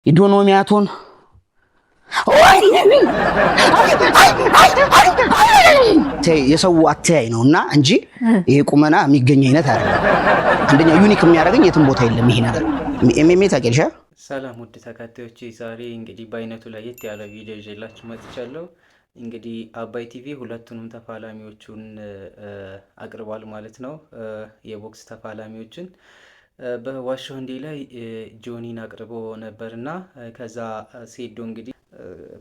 ኢዶኖሚያቶን የሰው አተያይ ነውና እንጂ ይሄ ቁመና የሚገኝ አይነት አይደለም። አንደኛ ዩኒክ የሚያደርገኝ የትም ቦታ የለም ይሄ ነገር። ኤምኤምኤ ታውቂያለሽ? ሰላም ውድ ተከታታዮቼ፣ ዛሬ እንግዲህ በአይነቱ ለየት ያለ ቪዲዮ ይዤላችሁ መጥቻለሁ። እንግዲህ አባይ ቲቪ ሁለቱንም ተፋላሚዎቹን አቅርቧል ማለት ነው። የቦክስ ተፋላሚዎችን በዋሸሁንዴ ላይ ጆኒን አቅርቦ ነበርና ከዛ ሴዶ እንግዲህ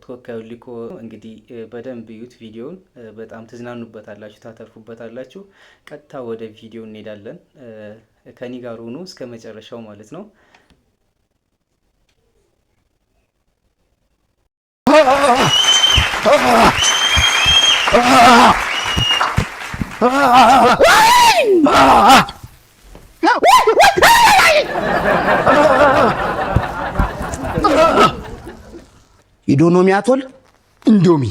ተወካዩ ሊኮ እንግዲህ በደንብ ዩት ቪዲዮውን በጣም ትዝናኑበታላችሁ፣ ታተርፉበታላችሁ። ቀጥታ ወደ ቪዲዮ እንሄዳለን። ከኒ ጋር ሆኖ እስከ መጨረሻው ማለት ነው። ኢዶኖሚያቶል ኢንዶሚ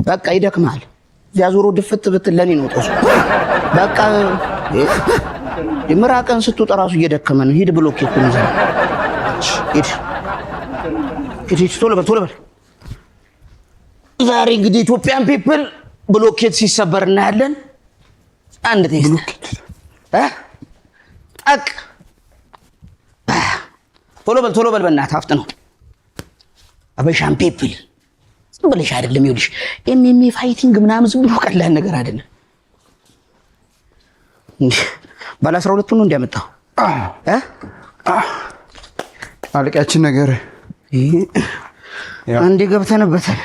በቃ ይደክማል። ያዞሮ ድፍት ብትል ለኔ ነው ጦስ። በቃ የምራቀን ስትወጣ ራሱ እየደከመ ነው። ሂድ ብሎኬቱን ይዘህ ሂድ ቶሎ በል። ዛሬ እንግዲህ ኢትዮጵያን ፒፕል ብሎኬት ሲሰበር እናያለን። አንድ ቴስት ጠቅ ቶሎ በል በእናትህ አፍጥነው። አበሻን ፒፕል ዝም ብለሽ አይደለም። ይኸውልሽ ኤምኤምኤ ፋይቲንግ ምናምን ዝም ብሎ ቀላል ነገር አይደለም። ባለ 12 ነው እንዲያመጣው አለቃችን ነገር አንዴ ገብተንበታል።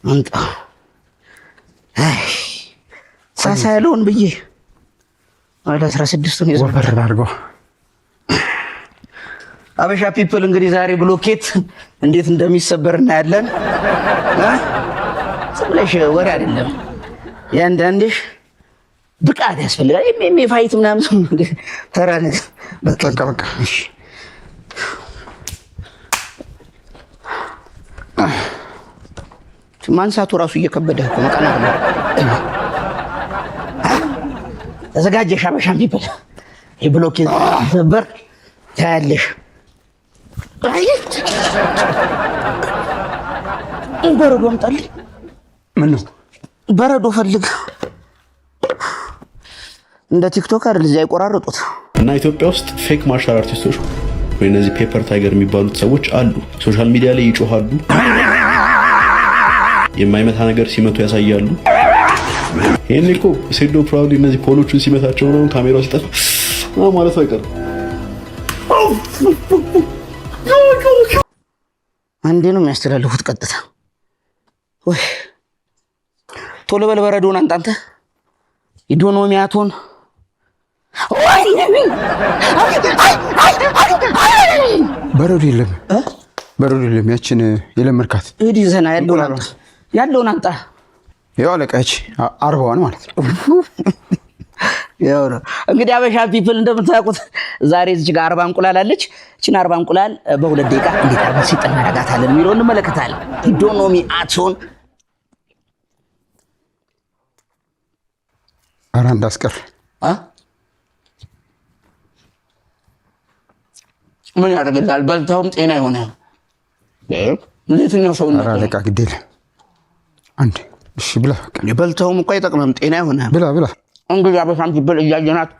አንተ ሳሳ ያለውን ብዬ ወደ 16 ነው ወፈር አድርገው። አበሻ ፒፕል እንግዲህ ዛሬ ብሎኬት እንዴት እንደሚሰበር እናያለን። ዝም ብለሽ ወሬ አይደለም፣ ያንዳንድሽ ብቃት ያስፈልጋል። ኤምኤምኤ ፋይት ምናምን ተራ ነገር በቃ እሺ። ማንሳቱ ራሱ እየከበደ እኮ ነው። ቀና ብሎ ተዘጋጀሽ? አበሻን ፒፕል የብሎኬት ሰበር ታያለሽ። በረዶ አምጣልኝ። ምን ነው በረዶ ፈልግ። እንደ ቲክቶክ አይደል እዚያ አይቆራረጡት። እና ኢትዮጵያ ውስጥ ፌክ ማርሻል አርቲስቶች ወይ እነዚህ ፔፐር ታይገር የሚባሉት ሰዎች አሉ። ሶሻል ሚዲያ ላይ ይጮሃሉ፣ የማይመታ ነገር ሲመቱ ያሳያሉ። ይሄን እኮ ሴዶ ፕራውድ እነዚህ ፖሎቹን ሲመታቸው ነው ካሜራው ሲጠፋ ማለት አይቀርም። አንዴ ነው የሚያስተላልፉት ቀጥታ። ወይ ቶሎ በል በረዶን አንተ ኢዶኖሚያቶን በረዶ የለም። ያችን የለመርካት እዲ ዘና ያለውን አንተ ያው አለቃች 40ዋን ማለት ነው። ያው ነው እንግዲህ አበሻ ፒፕል እንደምታውቁት ዛሬ እዚህ ጋር 40 እንቁላል አለች። እቺን 40 እንቁላል በ2 ደቂቃ እንዴት አድርገን ሲጥል እናደርጋታለን የሚለውን እንመለከታለን። ኢዶኖሚያቶን ኧረ እንዳስቀር ምን ያደርግልሃል? በልተውም ጤና ይሆናል። ለየትኛው ሰው ነው? አለቃ ግዴለ አንዴ እሺ ብላ በልተውም እኮ አይጠቅምም፣ ጤና ይሆናል። ብላ እንግዲህ አበሻን ፒፕል እያየናት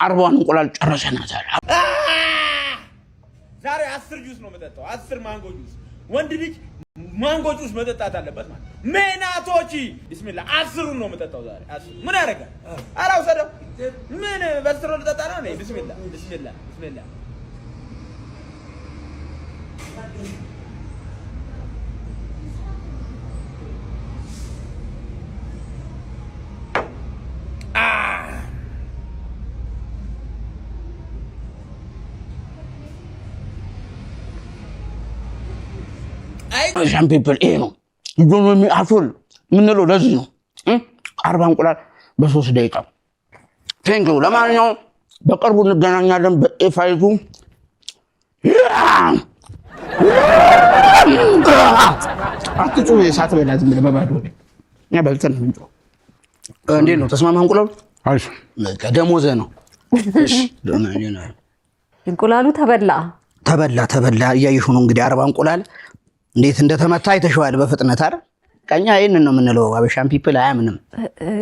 40ዋን እንቁላል ጨረሰናታል። ዛሬ 10 ጁስ ነው መጠጣው፣ 10 ማንጎ ጁስ። ወንድ ልጅ ማንጎ ጁስ መጠጣት አለበት ማለት ሜናቶቺ ቢስሚላህ 10ሩን ነው መጠጣው ዛሬ። 10 ምን ያደርጋል? አራው ሰደው ምን በስትሮ ልጠጣ ነው? ቢስሚላህ አበሻን ፒፕል ይሄ ነው ኢዶኖሚያቶን ምንለው። ለዚህ ነው 40 እንቁላል በ3 ደቂቃ። ቴንኪው። ለማንኛውም በቅርቡ እንገናኛለን በኤፋይቱ። አትጩህ፣ እሳት በላት ምን በባዶ እኛ በልተን እንጆ እንዴት ነው ተስማማህ? እንቁላሉ አሪፍ ደሞዘ ነው። እሺ እንቁላሉ ተበላ እያየሁ ነው እንግዲህ 40 እንቁላል እንዴት እንደተመታ አይተሽዋል በፍጥነት አይደል? ቀኛ ይሄንን ነው የምንለው አበሻን ፒፕል አያምንም።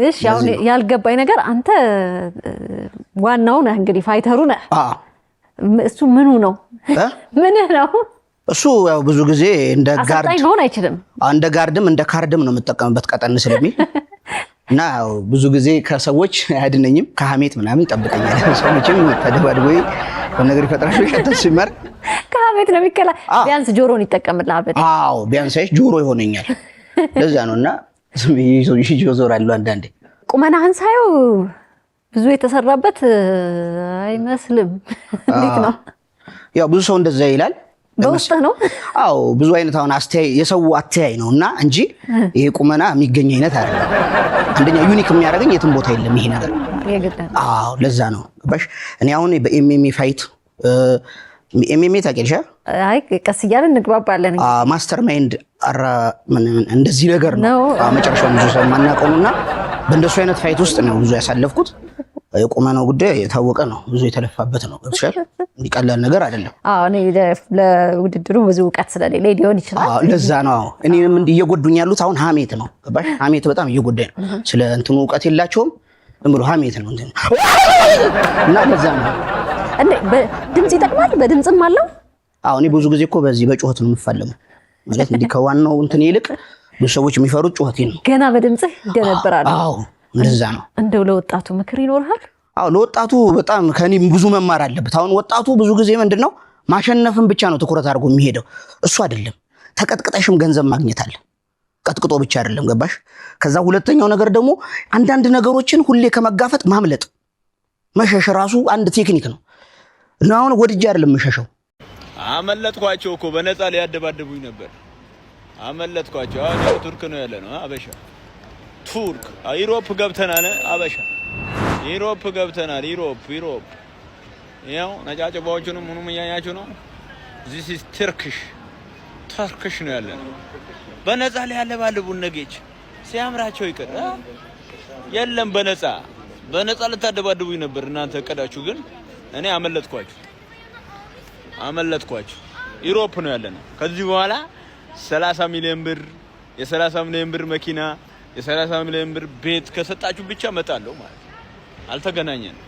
እሺ አሁን ያልገባኝ ነገር አንተ ዋናው ነህ እንግዲህ ፋይተሩ ነህ። እሱ ምኑ ነው ምንህ ነው? እሱ ያው ብዙ ጊዜ እንደ ጋርድ ሆነ አይችልም። እንደ ጋርድም እንደ ካርድም ነው የምጠቀምበት ቀጠን ስለሚል እና ያው ብዙ ጊዜ ከሰዎች አያድነኝም ከሐሜት ምናምን ይጠብቀኛል። ሰዎችም ተደባድቦ ነገር ይፈጥራሉ ይከተል ሲመር ከሐሜት ነው የሚከላ ቢያንስ ጆሮን ይጠቀምልሃል በጣም። አዎ ቢያንስ ጆሮ ይሆነኛል። ለዛ ነውና ይዞ ዞራለሁ አንዳንዴ። ቁመናህን ሳየው ብዙ የተሰራበት አይመስልም። እንዴት ነው? ያው ብዙ ሰው እንደዛ ይላል። በውስጥ ነው? አዎ ብዙ አይነት አሁን አስተያይ የሰው አስተያይ ነውና እንጂ ይሄ ቁመና የሚገኝ አይነት አይደለም። አንደኛ ዩኒክ የሚያደርገኝ የትም ቦታ የለም ይሄ ነገር። አዎ ለዛ ነው ባሽ እኔ አሁን በኤምኤምኤ ፋይት ኤምኤምኤ ታውቂያለሽ? አይ ቀስ እያልን እንግባባለን። ማስተር ማይንድ አራ እንደዚህ ነገር ነው መጨረሻው ብዙ ሰው ማናቀውና በእንደሱ አይነት ፋይት ውስጥ ነው ብዙ ያሳለፍኩት። የቁመናው ጉዳይ የታወቀ ነው፣ ብዙ የተለፋበት ነው። ገብቶሻል? እንዲቀላል ነገር አይደለም። እኔ ለውድድሩ ብዙ እውቀት ስለሌለ ሊሆን ይችላል። ለዛ ነው እኔም እንዲህ እየጎዱኝ ያሉት አሁን ሐሜት ነው። ገባሽ? ሐሜት በጣም እየጎዳኝ ነው። ስለ እንትኑ እውቀት የላቸውም፣ ዝም ብሎ ሐሜት ነው እንትን እና ለዛ ነው። ድምጽ ይጠቅማል፣ በድምጽም አለው። እኔ ብዙ ጊዜ እኮ በዚህ በጩኸት ነው የምፋለመው ማለት እንዲህ ከዋናው እንትን ይልቅ ብዙ ሰዎች የሚፈሩት ጩኸቴን ነው። ገና በድምጽህ ይደነብራሉ። እንደዛ ነው። እንደው ለወጣቱ ምክር ይኖርሃል? ለወጣቱ በጣም ከኔ ብዙ መማር አለበት። አሁን ወጣቱ ብዙ ጊዜ ምንድነው ማሸነፍን ብቻ ነው ትኩረት አድርጎ የሚሄደው። እሱ አይደለም። ተቀጥቅጠሽም ገንዘብ ማግኘት አለ። ቀጥቅጦ ብቻ አይደለም። ገባሽ? ከዛ ሁለተኛው ነገር ደግሞ አንዳንድ ነገሮችን ሁሌ ከመጋፈጥ ማምለጥ መሸሽ ራሱ አንድ ቴክኒክ ነው። እና አሁን ወድጄ አይደለም መሸሸው። አመለጥኳቸው እኮ በነፃ ሊያደባድቡኝ ነበር። አመለጥኳቸው። አሁን ቱርክ ነው ያለ ነው አበሻ ቱርክ ኢሮፕ ገብተናል። አበሻ ኢሮፕ ገብተናል። ኢሮፕ ያው ነጫጭባዎቹንም ምኑም እያያችሁ ነው። this is ተርክሽ ነው ያለነው። በነፃ ሊያለባልቡን ነገች ሲያምራቸው ይቀር የለም። በነፃ ልታደባድቡኝ ነበር እናንተ እቀዳችሁ። ግን እኔ አመለጥኳችሁ። ኢሮፕ ነው ያለነው። ከዚህ በኋላ 30 ሚሊዮን ብር የ30 ሚሊዮን ብር መኪና የ30 ሚሊዮን ብር ቤት ከሰጣችሁ ብቻ መጣለው ማለት አልተገናኘንም።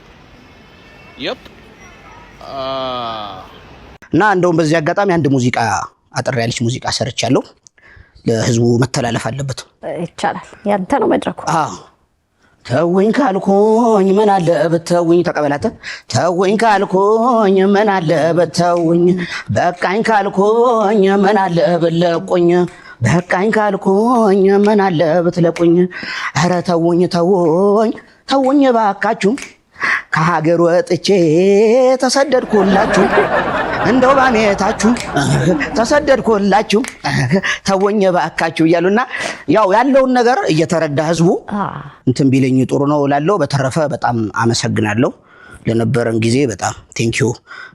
እና እንደውም በዚህ አጋጣሚ አንድ ሙዚቃ አጠር ያለች ሙዚቃ ሰርቻለሁ። ለህዝቡ መተላለፍ አለበት። ይቻላል። ያንተ ነው መድረኩ። ተወኝ ካልኩኝ ምን አለ ብተውኝ፣ ተቀበላተ። ተወኝ ካልኩኝ ምን አለ ብተውኝ፣ በቃኝ ካልኩኝ ምን አለ ብለቁኝ፣ በቃኝ ካልኩኝ ምን አለ ብትለቁኝ። ኧረ ተውኝ ባካችሁ፣ ከሀገር ወጥቼ ተሰደድኩላችሁ፣ እንደው ባሜታችሁ ተሰደድኩላችሁ፣ ተውኝ ባካችሁ እያሉና ያው ያለውን ነገር እየተረዳ ህዝቡ እንትን ቢለኝ ጥሩ ነው እላለሁ። በተረፈ በጣም አመሰግናለሁ ለነበረን ጊዜ። በጣም ቴንኪው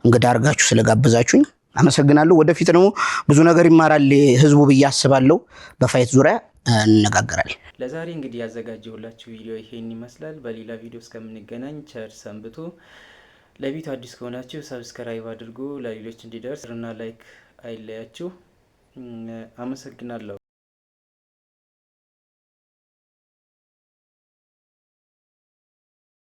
እንግዳ አድርጋችሁ ስለጋበዛችሁኝ አመሰግናለሁ። ወደፊት ደግሞ ብዙ ነገር ይማራል ህዝቡ ብዬ አስባለሁ። በፋይት ዙሪያ እንነጋገራለን። ለዛሬ እንግዲህ ያዘጋጀሁላችሁ ቪዲዮ ይሄን ይመስላል። በሌላ ቪዲዮ እስከምንገናኝ ቸር ሰንብቱ። ለቪዲዮ አዲስ ከሆናችሁ ሰብስክራይብ አድርጉ፣ ለሌሎች እንዲደርስ እና ላይክ አይለያችሁ። አመሰግናለሁ።